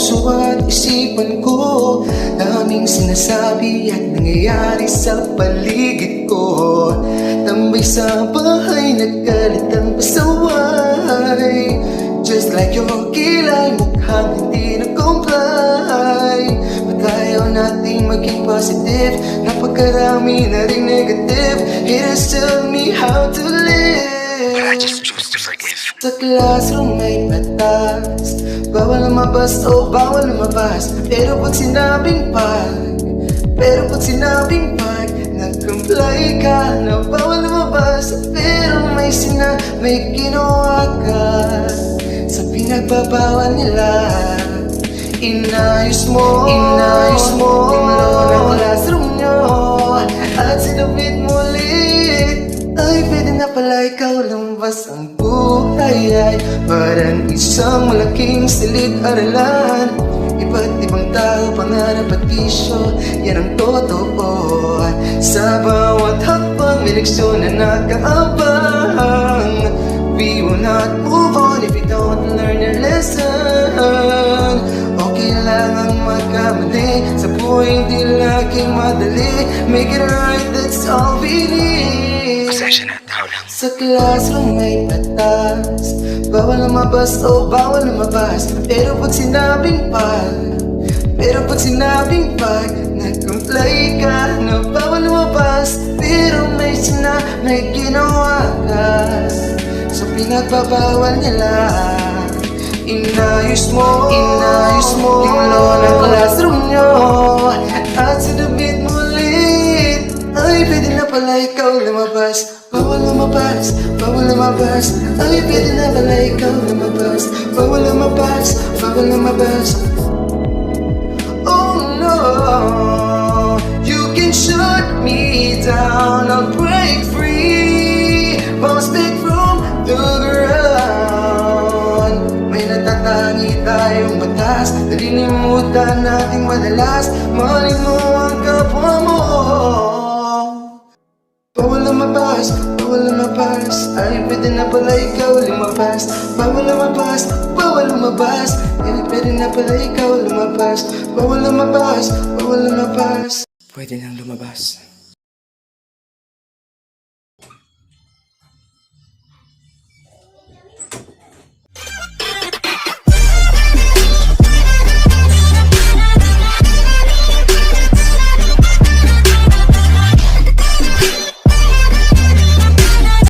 puso at isipan ko. Daming sinasabi at nangyayari sa paligid ko. Tambay sa bahay, nagkalit ang pasaway. Just like your kilay, mukhang hindi na-comply. Ba't ayaw nating maging positive? Napakarami na rin negative. Haters tell me how to live. I just choose to forgive. Sa classroom may batas, bawal lumabas o bawal lumabas. Pero pag sinabing nag-comply ka na bawal lumabas. Pero may ginawa ka sa pinagbabawal nila. Inayos mo yung laro ng classroom nyo at sinubit mo ulit. Ay, pwede na pala ikaw lumabas. Ang buhay ay parang isang malaking silid-aralan. Iba't ibang tao, pangarap at bisyo, yan ang totoo. Sa bawat hakbang, may leksyon na nakaabang. We will not move on if we don't learn a lesson. Okay lang ang magkamali, sa buhay hindi laging madali. Make it right, that's all we need. Pasensya na, tao lang. Sa classroom may batas, bawal lumabas o bawal lumabas. Pero pag sinabing nag-comply ka na bawal lumabas. Pero may ginawa ka sa pinagbabawal nila. Inayos mo yung laro ng classroom nyo at sinubit mo ulit. Ay, pwede na pala ikaw lumabas. Bawal lumabas. Ay, pwede na pala ikaw lumabas. Bawal lumabas. Oh no, you can shut me down, I'll break free, bounce back from the ground. May natatangi tayong batas, nalilimutan nating madalas. Mahalin mo ang kapwa mo. Bawal lumabas. Ay, pwede na pala ikaw lumabas. Bawal lumabas. Ay, pwede na pala ikaw lumabas. Bawal lumabas. Pwede nang lumabas.